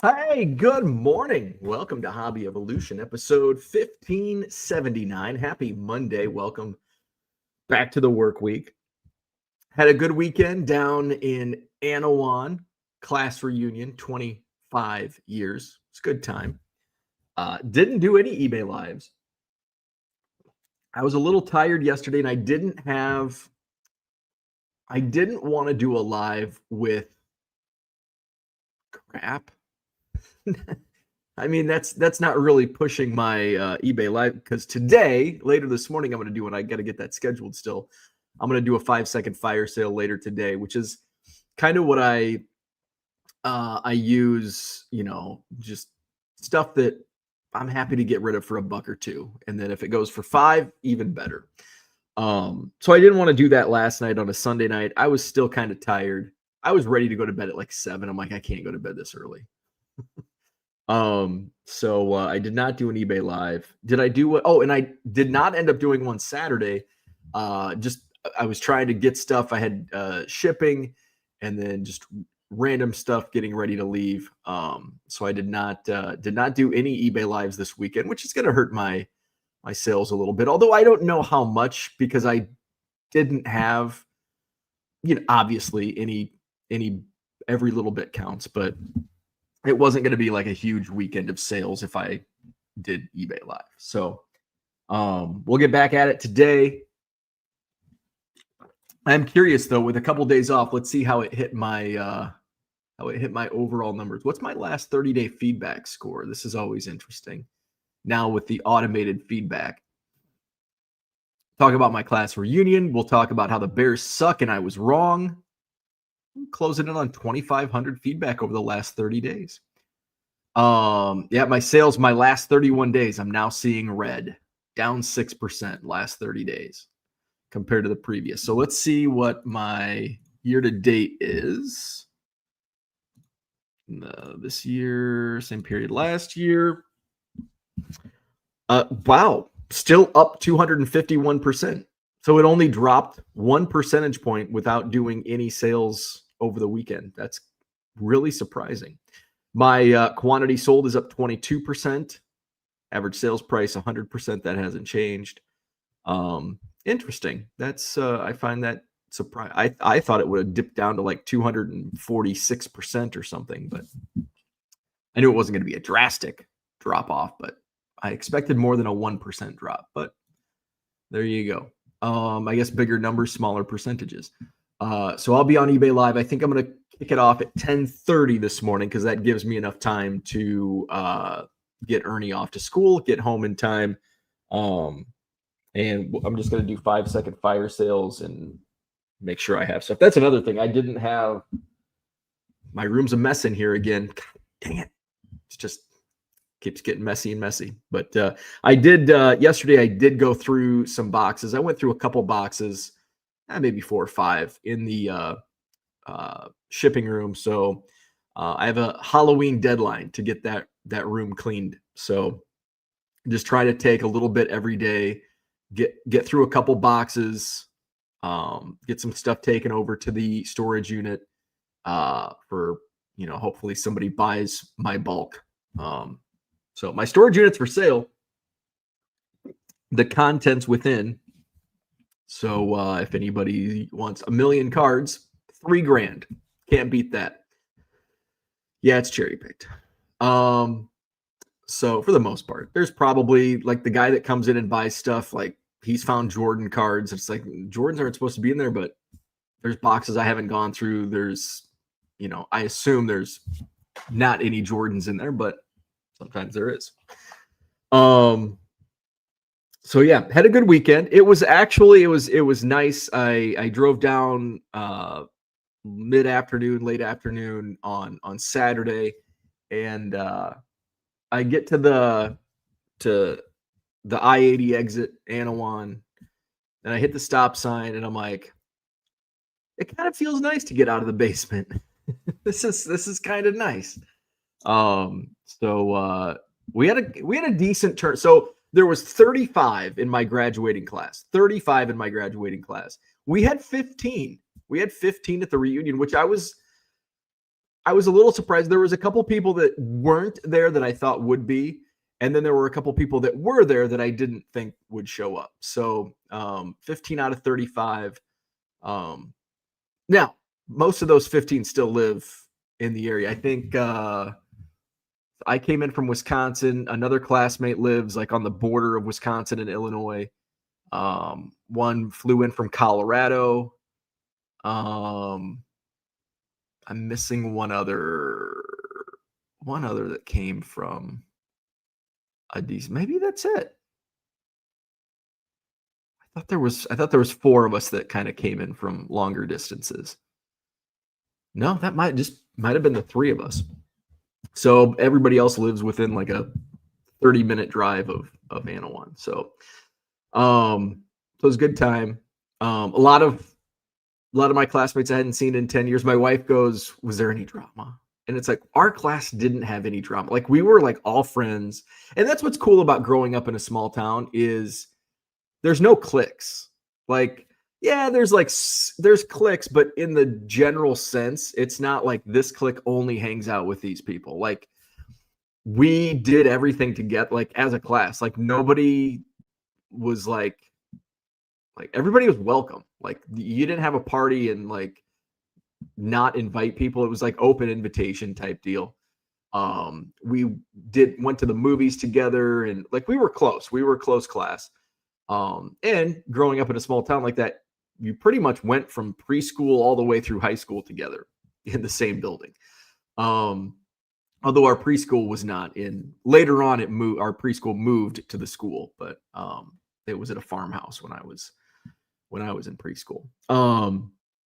Hey, good morning. Welcome to Hobby Evolution, episode 1579. Happy Monday. Welcome back to the work week. Had a good weekend down in Anawan, class reunion, 25 years. It's a good time. Didn't do any eBay lives. I was a little tired yesterday and I didn't want to do a live with crap. I mean, that's not really pushing my eBay live, because today, later this morning, I'm going to do it. I got to get that scheduled still. I'm going to do a 5-second fire sale later today, which is kind of what I use, just stuff that I'm happy to get rid of for $1 or $2. And then if it goes for $5, even better. So I didn't want to do that last night on a Sunday night. I was still kind of tired. I was ready to go to bed at like 7. I'm like, I can't go to bed this early. So I did not do an eBay live. Did I do what? Oh, and I did not end up doing one Saturday. Just I was trying to get stuff. I had shipping and then just random stuff getting ready to leave. So I did not do any eBay lives this weekend, which is going to hurt my sales a little bit. Although I don't know how much, because I didn't have, obviously any every little bit counts, but it wasn't going to be like a huge weekend of sales if I did eBay live. So we'll get back at it today. I'm curious though, with a couple days off, let's see how it hit my overall numbers. What's my last 30-day feedback score? This is always interesting. Now with the automated feedback. Talk about my class reunion. We'll talk about how the Bears suck and I was wrong. Closing in on 2,500 feedback over the last 30 days. Yeah, my sales, my last 31 days, I'm now seeing red, down 6% last 30 days compared to the previous. So let's see what my year to date is. This year, same period last year. Wow, still up 251%. So it only dropped 1 percentage point without doing any sales over the weekend. That's really surprising. My quantity sold is up 22%. Average sales price 100%. That hasn't changed. Interesting. That's I find that surprising. I thought it would have dipped down to like 246% or something, but I knew it wasn't going to be a drastic drop off. But I expected more than a 1% drop. But there you go. I guess bigger numbers, smaller percentages. So I'll be on eBay Live. I think I'm going to kick it off at 10:30 this morning, because that gives me enough time to get Ernie off to school, get home in time. And I'm just going to do 5-second fire sales and make sure I have stuff. That's another thing. I didn't have – my room's a mess in here again. God dang it. It's just keeps getting messy and messy. But I did yesterday, I did go through some boxes. I went through a couple boxes, maybe 4 or 5 in the shipping room. So I have a Halloween deadline to get that room cleaned. So just try to take a little bit every day, get through a couple boxes, get some stuff taken over to the storage unit for, hopefully somebody buys my bulk. So my storage unit's for sale. The contents within. So if anybody wants 1 million cards, $3,000. Can't beat that. Yeah, it's cherry picked. So for the most part, there's probably like the guy that comes in and buys stuff, like he's found Jordan cards. It's like Jordans aren't supposed to be in there, but there's boxes I haven't gone through. There's, I assume there's not any Jordans in there, but sometimes there is. So yeah, had a good weekend. It was nice. I drove down mid-afternoon, late afternoon on Saturday, and I get to the I-80 exit, Anawan, and I hit the stop sign, and I'm like, it kind of feels nice to get out of the basement. This is kind of nice. So we had a decent turn. So there was 35 in my graduating class. 35 in my graduating class. We had 15. We had 15 at the reunion, which I was I was a little surprised. There was a couple people that weren't there that I thought would be, and then there were a couple people that were there that I didn't think would show up. So 15 out of 35. Now, most of those 15 still live in the area. I think I came in from Wisconsin. Another classmate lives like on the border of Wisconsin and Illinois. One flew in from Colorado. I'm missing one other that came from a decent. Maybe that's it. I thought there was 4 of us that kind of came in from longer distances. No, that might have been the 3 of us. So everybody else lives within like a 30-minute drive of Anawan. So it was a good time. A lot of my classmates I hadn't seen in 10 years. My wife goes, "Was there any drama?" And it's like, our class didn't have any drama. Like, we were like all friends. And that's what's cool about growing up in a small town is there's no cliques. Like, yeah, there's cliques, but in the general sense, it's not like this clique only hangs out with these people. Like, we did everything together, like as a class. Like, nobody was like everybody was welcome. Like, you didn't have a party and like not invite people. It was like open invitation type deal. We went to the movies together, and like we were close class. And growing up in a small town like that, you pretty much went from preschool all the way through high school together in the same building. Although our preschool was not in, later on our preschool moved to the school, but it was at a farmhouse when I was in preschool.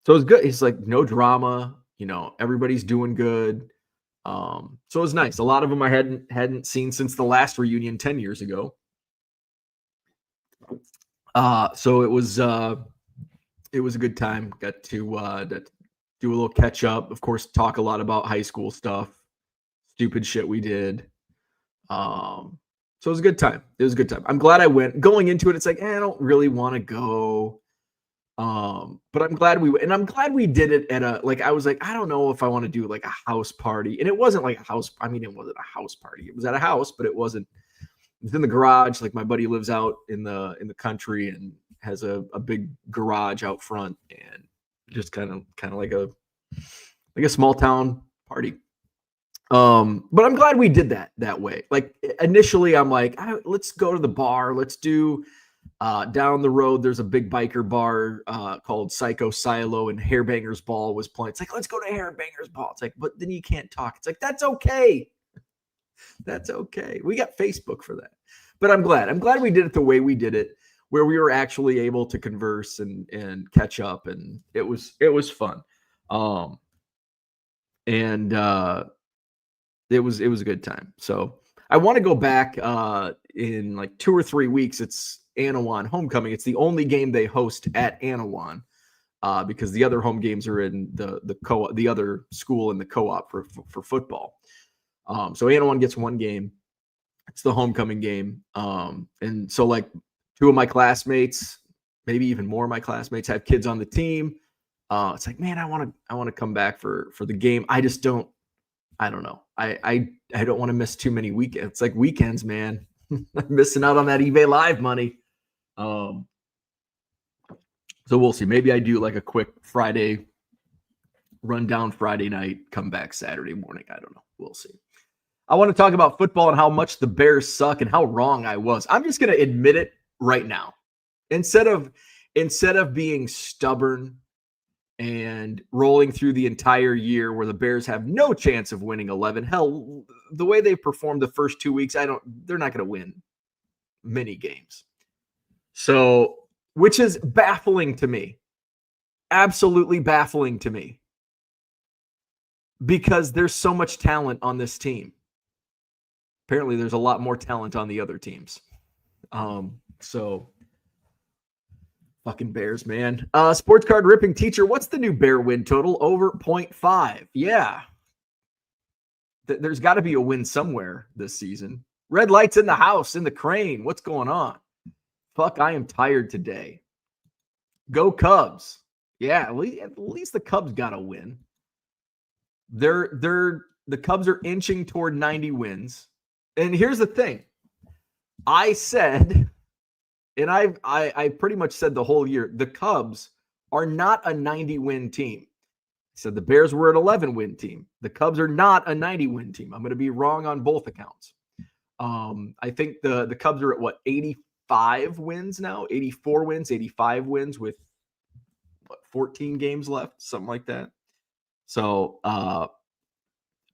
So it was good. It's like no drama, everybody's doing good. So it was nice. A lot of them I hadn't seen since the last reunion 10 years ago. So it was a good time. Got to do a little catch up. Of course, talk a lot about high school stuff, stupid shit we did. So it was a good time. I'm glad I went. Going into it, it's like, I don't really want to go. But I'm glad we went, and I'm glad we did it at I was like, I don't know if I want to do like a house party. And it wasn't like a house. I mean, it wasn't a house party. It was at a house, but it was in the garage. Like, my buddy lives out in the country and has a big garage out front, and just kind of like a small town party. But I'm glad we did that way. Like, initially I'm like, let's go to the bar. Let's do down the road. There's a big biker bar called Psycho Silo, and Hairbangers Ball was playing. It's like, let's go to Hairbangers Ball. It's like, but then you can't talk. It's like, that's okay. That's okay. We got Facebook for that. But I'm glad we did it the way we did it, where we were actually able to converse and catch up, and it was fun. And it was a good time. So I want to go back in like 2 or 3 weeks. It's Anawan homecoming. It's the only game they host at Anawan because the other home games are in the other school in the co-op for football. So Anawan gets one game. It's the homecoming game. And so like 2 of my classmates, maybe even more of my classmates, have kids on the team. It's like, man, I want to come back for the game. I just don't know. I don't want to miss too many weekends. It's like weekends, man. I'm missing out on that eBay Live money. So we'll see. Maybe I do like a quick Friday rundown Friday night, come back Saturday morning. I don't know. We'll see. I want to talk about football and how much the Bears suck and how wrong I was. I'm just going to admit it right now. Instead of being stubborn and rolling through the entire year where the Bears have no chance of winning 11. Hell, the way they performed the first 2 weeks, they're not going to win many games. So, which is baffling to me. Absolutely baffling to me. Because there's so much talent on this team. Apparently there's a lot more talent on the other teams. So fucking Bears, man. Sports card ripping teacher. What's the new Bear win total? Over 0.5. Yeah. There's got to be a win somewhere this season. Red lights in the house, in the crane. What's going on? Fuck, I am tired today. Go Cubs. Yeah, at least the Cubs got to win. The Cubs are inching toward 90 wins. And here's the thing. I said, and I pretty much said the whole year, the Cubs are not a 90-win team. I said the Bears were an 11-win team. The Cubs are not a 90-win team. I'm going to be wrong on both accounts. I think the Cubs are at 85 wins now, 84 wins, 85 wins with 14 games left, something like that. So,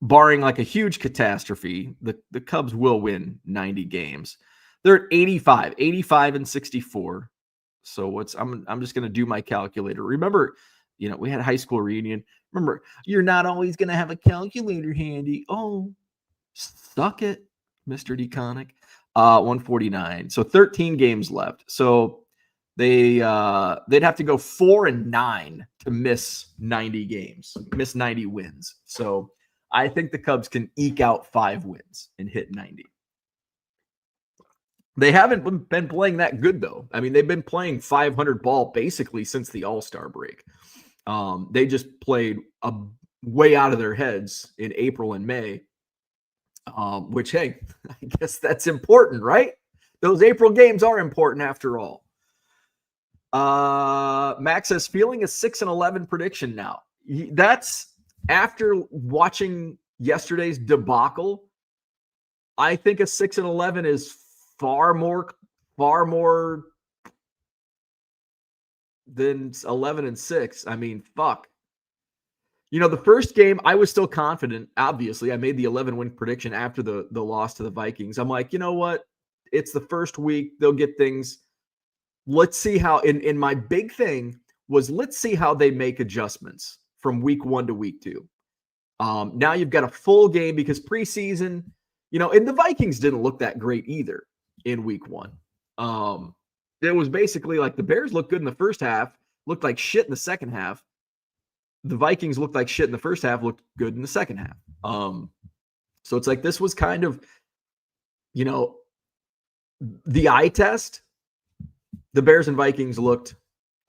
barring like a huge catastrophe, the Cubs will win 90 games. They're at 85 and 64. So I'm just going to do my calculator. Remember, we had a high school reunion. Remember, you're not always going to have a calculator handy. Oh, suck it, Mr. DeConic. 149. So 13 games left. So they'd have to go 4-9 to miss 90 games, miss 90 wins. So I think the Cubs can eke out 5 wins and hit 90. They haven't been playing that good, though. I mean, they've been playing 500 ball basically since the All-Star break. They just played way out of their heads in April and May, which, hey, I guess that's important, right? Those April games are important after all. Max says, feeling a 6-11 prediction now. That's after watching yesterday's debacle. I think a 6-11 is far more than 11-6. I mean, fuck. The first game, I was still confident. Obviously, I made the 11-win prediction after the loss to the Vikings. I'm like, you know what? It's the first week. They'll get things. Let's see how, in my big thing was, let's see how they make adjustments from week 1 to week 2. Now you've got a full game because preseason, and the Vikings didn't look that great either in week 1. It was basically like the Bears looked good in the first half, looked like shit in the second half. The Vikings looked like shit in the first half, looked good in the second half. So it's like this was kind of, the eye test. The Bears and Vikings looked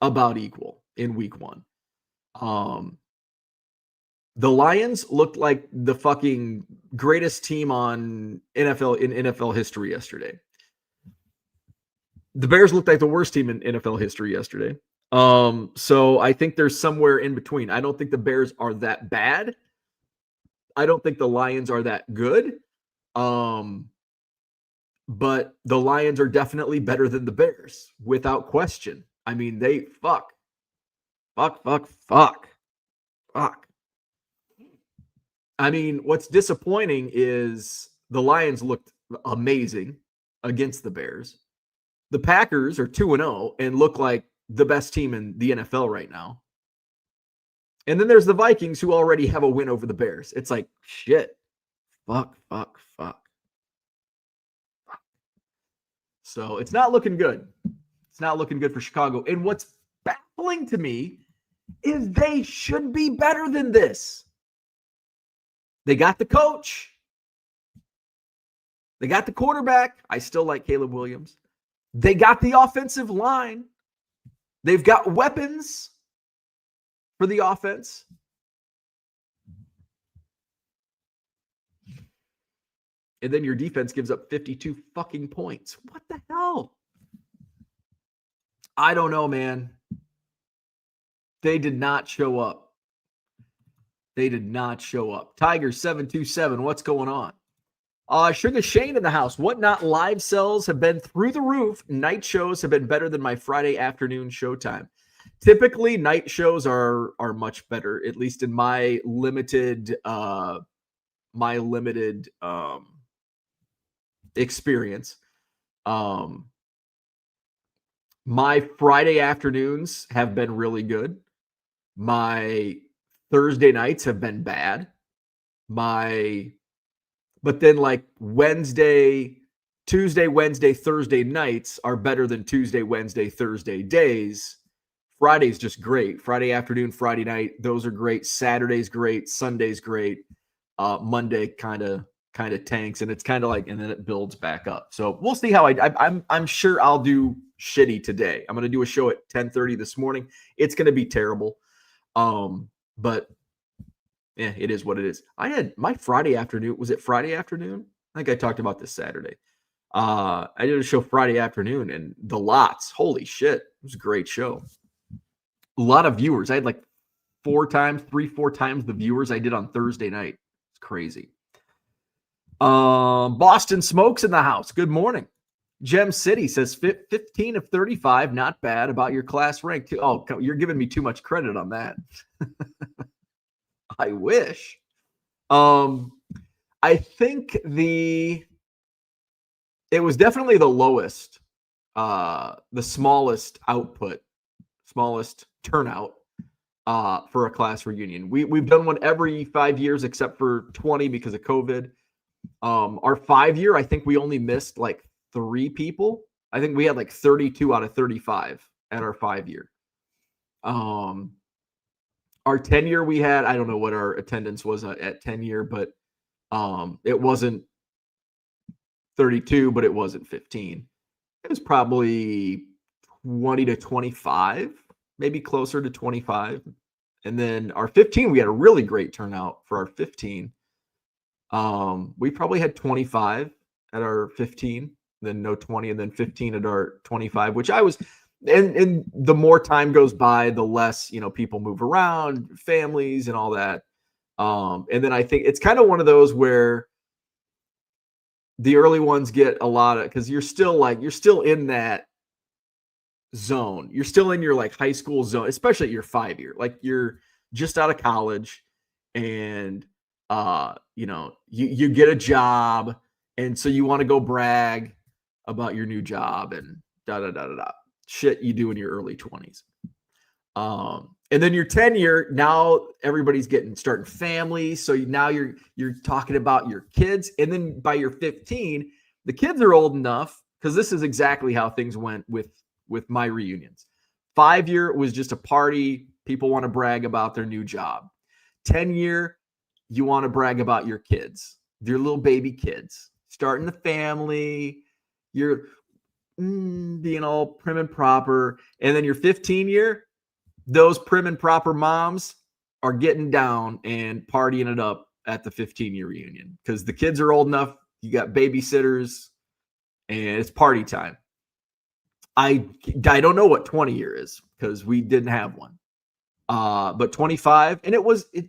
about equal in week 1. The Lions looked like the fucking greatest team in NFL history yesterday. The Bears looked like the worst team in NFL history yesterday. So I think there's somewhere in between. I don't think the Bears are that bad. I don't think the Lions are that good. But the Lions are definitely better than the Bears, without question. I mean, they fuck. I mean, what's disappointing is the Lions looked amazing against the Bears. The Packers are 2-0 and look like the best team in the NFL right now. And then there's the Vikings, who already have a win over the Bears. It's like, shit. Fuck. So it's not looking good. It's not looking good for Chicago. And what's baffling to me is they should be better than this. They got the coach. They got the quarterback. I still like Caleb Williams. They got the offensive line. They've got weapons for the offense. And then your defense gives up 52 fucking points. What the hell? I don't know, man. They did not show up. Tigers 727. What's going on? Sugar Shane in the house. Whatnot live sales have been through the roof. Night shows have been better than my Friday afternoon showtime. Typically, night shows are much better, at least in my limited experience. My Friday afternoons have been really good. My Thursday nights have been bad. But then like Tuesday, Wednesday, Thursday nights are better than Tuesday, Wednesday, Thursday days. Friday's just great. Friday afternoon, Friday night, those are great. Saturday's great. Sunday's great. Monday kind of tanks, and it's kind of like, and then it builds back up. So we'll see how I'm sure I'll do shitty today. I'm going to do a show at 10:30 this morning. It's going to be terrible. But Yeah, it is what it is. I had my Friday afternoon. Was it Friday afternoon? I think I talked about this Saturday. I did a show Friday afternoon and the lots. Holy shit. It was a great show. A lot of viewers. I had like 4 times the viewers I did on Thursday night. It's crazy. Boston Smokes in the house. Good morning. Gem City says 15 of 35, not bad. About your class rank. Oh, you're giving me too much credit on that. I wish. I think it was definitely the lowest, the smallest output, smallest turnout for a class reunion. We've done one every 5 years except for 20 because of COVID. Our 5-year, I think we only missed like 3 people. I think we had like 32 out of 35 at our 5-year. Our 10-year we had, I don't know what our attendance was at 10-year, but it wasn't 32, but it wasn't 15. It was probably 20 to 25, maybe closer to 25. And then our 15, we had a really great turnout for our 15. We probably had 25 at our 15, then no 20, and then 15 at our 25, which I was, and the more time goes by, the less, people move around, families and all that. And then I think it's kind of one of those where the early ones get a lot of, because you're still in that zone. You're still in your like high school zone, especially at your 5-year. Like you're just out of college and you get a job, and so you want to go brag about your new job and shit you do in your early 20s. And then your 10-year, now everybody's starting families. So now you're talking about your kids. And then by your 15, the kids are old enough, because this is exactly how things went with my reunions. 5-year was just a party. People want to brag about their new job. 10-year, you want to brag about your kids, your little baby kids, starting the family. You're being all prim and proper. And then your 15-year, those prim and proper moms are getting down and partying it up at the 15-year reunion because the kids are old enough. You got babysitters and it's party time. I don't know what 20-year is because we didn't have one. But 25, and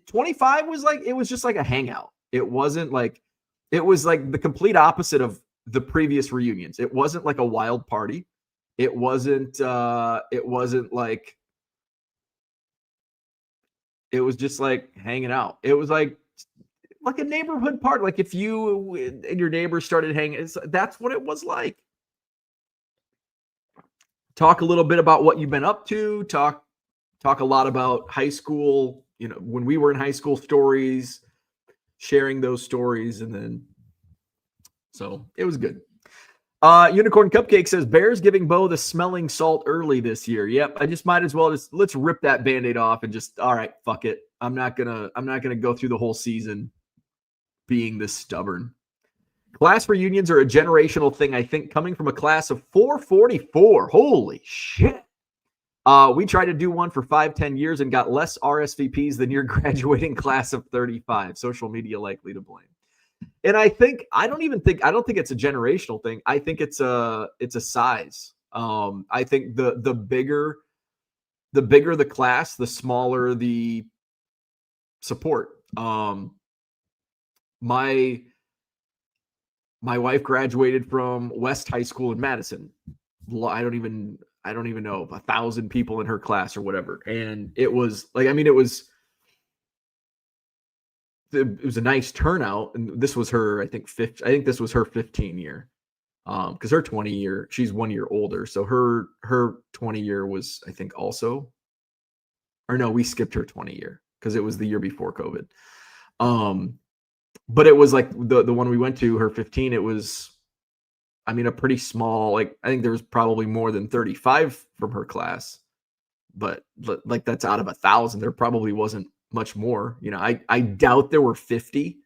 25 was like, it was just like a hangout. It was like the complete opposite of the previous reunions. It wasn't like a wild party. It wasn't like, it was just like hanging out. It was like a neighborhood party. Like if you and your neighbors started hanging, that's what it was like. Talk a little bit about what you've been up to. Talk a lot about high school, when we were in high school, stories, sharing those stories. And then, so it was good. Unicorn Cupcake says Bears giving Bo the smelling salt early this year. Yep. I just might as well let's rip that Band-Aid off and just, all right, fuck it. I'm not gonna go through the whole season being this stubborn. Class reunions are a generational thing, I think, coming from a class of 444. Holy shit. We tried to do one for 5-10 years and got less RSVPs than your graduating class of 35. Social media likely to blame. And I don't think it's a generational thing. I think it's a size. I think the bigger the class, the smaller the support. My wife graduated from West High School in Madison. I don't even know, 1,000 people in her class or whatever. And it was like, it was a nice turnout. And this was her, I think this was her 15-year. Because her 20-year, she's 1 year older. So her 20-year was, I think, also, or no, we skipped her 20-year because it was the year before COVID. But it was like the one we went to, her 15, it was, a pretty small, like, I think there was probably more than 35 from her class, but like that's out of 1,000. There probably wasn't much more. I doubt there were 50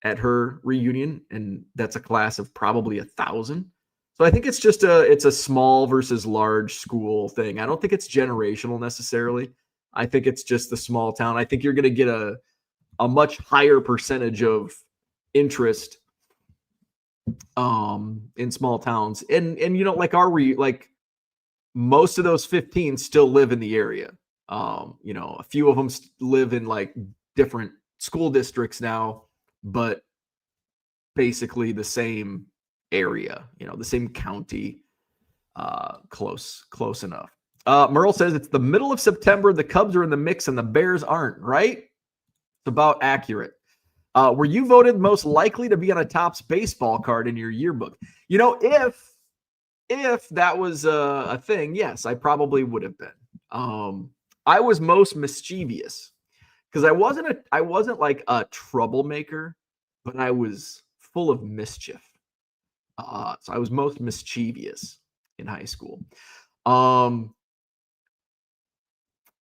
at her reunion, and that's a class of probably 1,000. So I think it's just it's a small versus large school thing. I don't think it's generational necessarily. I think it's just the small town. I think you're going to get a much higher percentage of interest in small towns. And like like most of those 15 still live in the area. A few of them live in like different school districts now, but basically the same area, the same county, close enough. Merle says it's the middle of September. The Cubs are in the mix and the Bears aren't, right? It's about accurate. Were you voted most likely to be on a Topps baseball card in your yearbook? If that was a thing, yes, I probably would have been. I was most mischievous because I wasn't like a troublemaker, but I was full of mischief. So I was most mischievous in high school.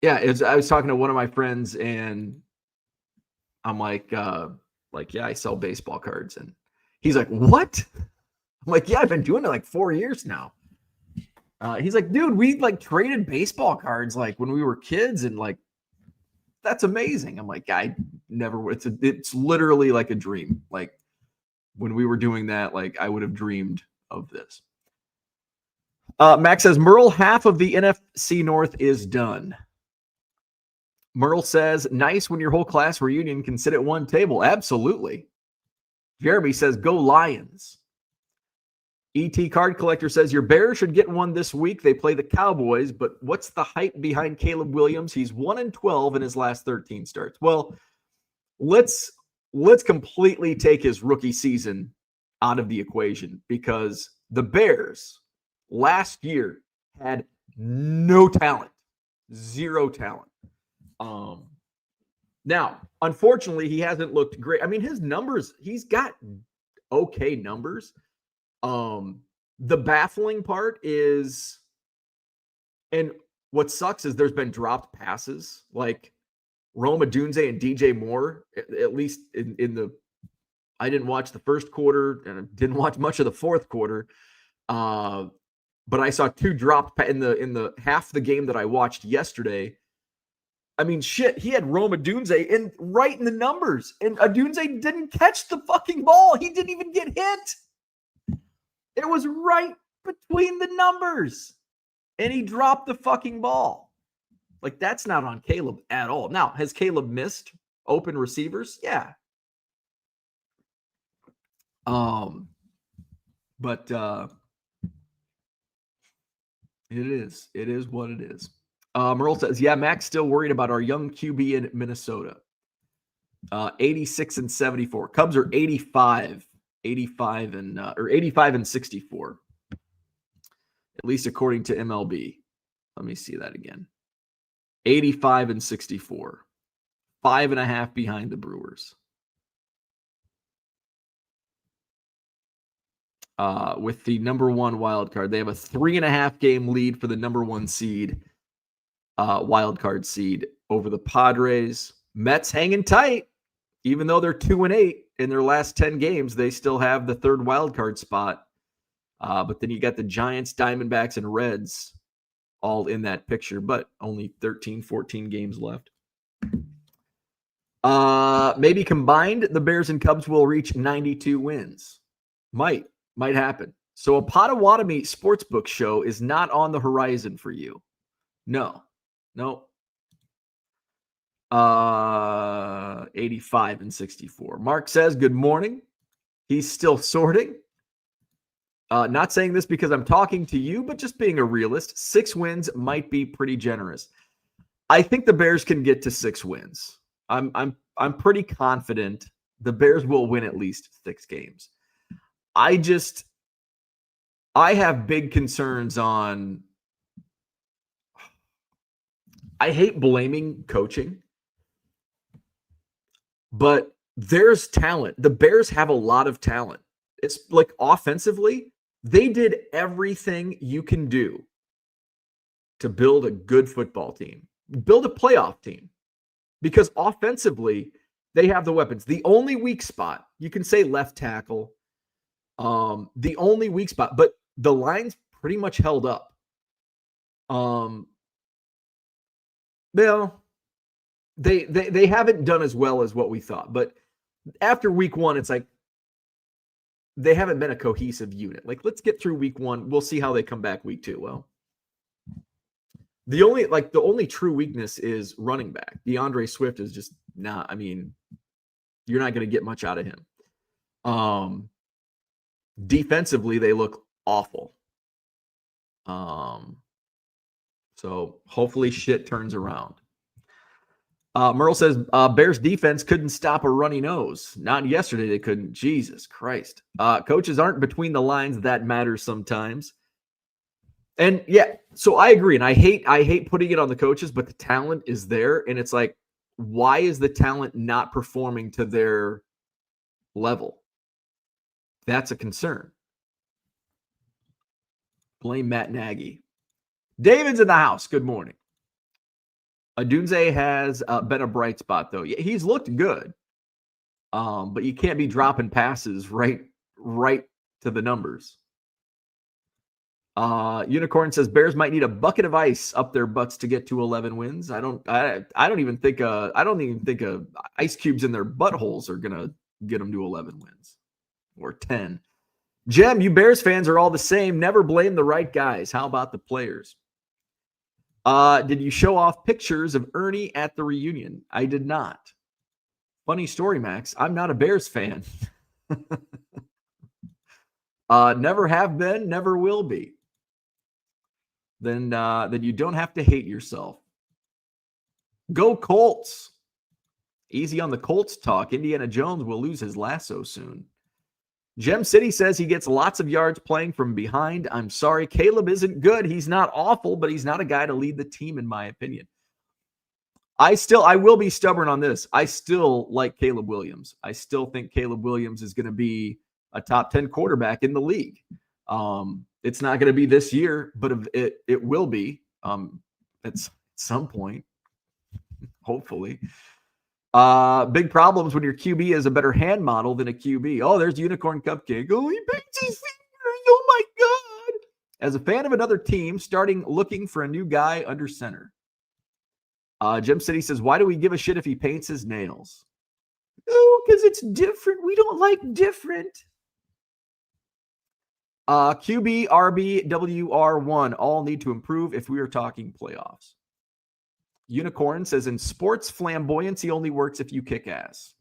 Yeah, I was talking to one of my friends and I'm like, yeah, I sell baseball cards. And he's like, what? I'm like, yeah, I've been doing it like 4 years now. He's like, dude, we like traded baseball cards like when we were kids, and like, that's amazing. I'm like, I never would. It's literally like a dream. Like when we were doing that, like I would have dreamed of this. Max says, Merle, half of the NFC North is done. Merle says, nice when your whole class reunion can sit at one table. Absolutely. Jeremy says, go Lions. ET Card Collector says, your Bears should get one this week. They play the Cowboys, but what's the hype behind Caleb Williams? He's 1-12 in his last 13 starts. Well, let's completely take his rookie season out of the equation, because the Bears last year had no talent, zero talent. Now, unfortunately, he hasn't looked great. I mean, his numbers, he's got okay numbers. The baffling part is, and what sucks is there's been dropped passes like Rome Odunze and DJ Moore, at least in the, I didn't watch the first quarter and I didn't watch much of the fourth quarter. But I saw 2 dropped in the half the game that I watched yesterday. I mean, shit, he had Rome Odunze right in the numbers, and Odunze didn't catch the fucking ball. He didn't even get hit. It was right between the numbers, and he dropped the fucking ball. Like, that's not on Caleb at all. Now, has Caleb missed open receivers? Yeah. But it is what it is. Merle says, yeah, Mac's still worried about our young QB in Minnesota. 86 and 74. Cubs are 85 and 64. At least according to MLB. Let me see that again. 85 and 64. 5.5 behind the Brewers. With the number 1 wild card. They have a 3.5 game lead for the number 1 seed. Wild card seed over the Padres. Mets hanging tight, even though they're 2-8 in their last 10 games. They still have the 3rd wild card spot. But then you got the Giants, Diamondbacks, and Reds all in that picture, but only 13, 14 games left. Maybe combined, the Bears and Cubs will reach 92 wins. Might happen. So a Potawatomi sportsbook show is not on the horizon for you. No. 85 and 64. Mark says, good morning. He's still sorting. Not saying this because I'm talking to you, but just being a realist. 6 wins might be pretty generous. I think the Bears can get to 6 wins. I'm pretty confident the Bears will win at least 6 games. I have big concerns on. I hate blaming coaching, but there's talent. The Bears have a lot of talent. It's like offensively, they did everything you can do to build a good football team, build a playoff team, because offensively, they have the weapons. The only weak spot, you can say left tackle, the only weak spot, but the line's pretty much held up. Well, They haven't done as well as what we thought. But after week one, it's like they haven't been a cohesive unit. Like, let's get through week one. We'll see how they come back week two. Well, the only true weakness is running back. DeAndre Swift is just not. I mean, you're not going to get much out of him. Defensively, they look awful. So hopefully shit turns around. Merle says Bears defense couldn't stop a runny nose. Not yesterday, they couldn't. Jesus Christ. Coaches aren't between the lines. That matters sometimes. And yeah, so I agree. And I hate putting it on the coaches, but the talent is there. And it's like, why is the talent not performing to their level? That's a concern. Blame Matt Nagy. David's in the house. Good morning. Adunze has been a bright spot, though. Yeah, he's looked good. But you can't be dropping passes right to the numbers. Unicorn says Bears might need a bucket of ice up their butts to get to 11 wins. I don't even think ice cubes in their buttholes are gonna get them to 11 wins or 10. Jem, you Bears fans are all the same. Never blame the right guys. How about the players? Did you show off pictures of Ernie at the reunion? I did not. Funny story, Max. I'm not a Bears fan. Never have been, never will be. Then you don't have to hate yourself. Go Colts. Easy on the Colts talk. Indiana Jones will lose his lasso soon. Gem City says he gets lots of yards playing from behind. I'm sorry, Caleb isn't good. He's not awful, but he's not a guy to lead the team, in my opinion. I will be stubborn on this. I still like Caleb Williams. I still think Caleb Williams is going to be a top 10 quarterback in the league. It's not going to be this year, but it will be at some point, hopefully. Big problems when your QB is a better hand model than a QB. Oh, there's Unicorn Cupcake. Oh, he paints his finger. Oh, my God. As a fan of another team, looking for a new guy under center. Gem City says, why do we give a shit if he paints his nails? Oh, because it's different. We don't like different. QB, RB, WR1 all need to improve if we are talking playoffs. Unicorn says, in sports, flamboyancy only works if you kick ass.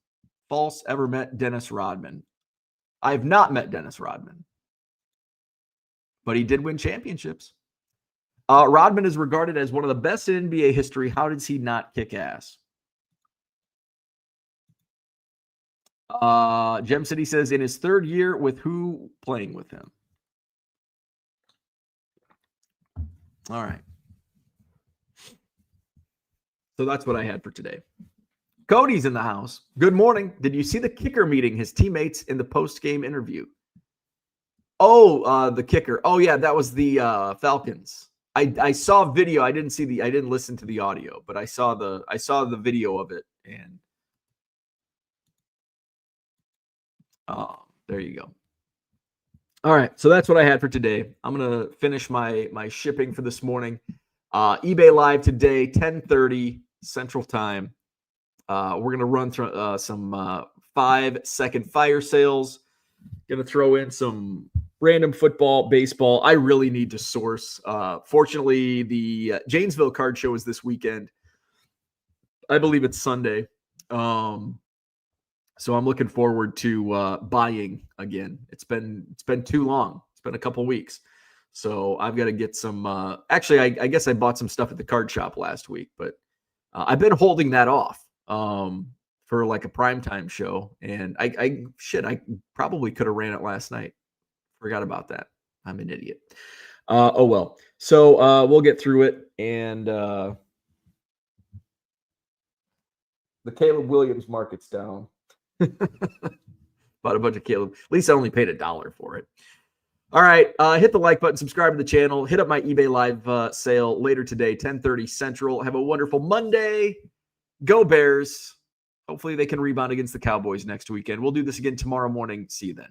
False. Ever met Dennis Rodman? I've not met Dennis Rodman, but he did win championships. Rodman is regarded as one of the best in NBA history. How does he not kick ass? Gem City says, in his third year, with who playing with him? All right. So that's what I had for today. Cody's in the house. Good morning. Did you see the kicker meeting his teammates in the post-game interview? Oh, the kicker. Oh, yeah, that was the Falcons. I saw video. I didn't listen to the audio, but I saw the video of it, and there you go. All right, so that's what I had for today. I'm gonna finish my shipping for this morning. eBay Live today, 10:30 Central Time. We're gonna run through some 5-second fire sales. Gonna throw in some random football, baseball. I really need to source. Fortunately, the Janesville card show is this weekend. I believe it's Sunday. So I'm looking forward to buying again. It's been too long. It's been a couple weeks. So I've got to get some. Actually, I guess I bought some stuff at the card shop last week, but I've been holding that off for like a primetime show. And I probably could have ran it last night. Forgot about that. I'm an idiot. Oh well. So we'll get through it. And the Caleb Williams market's down. Bought a bunch of Caleb. At least I only paid $1 for it. All right. Hit the like button, subscribe to the channel, hit up my eBay Live sale later today, 10:30 Central. Have a wonderful Monday. Go Bears. Hopefully they can rebound against the Cowboys next weekend. We'll do this again tomorrow morning. See you then.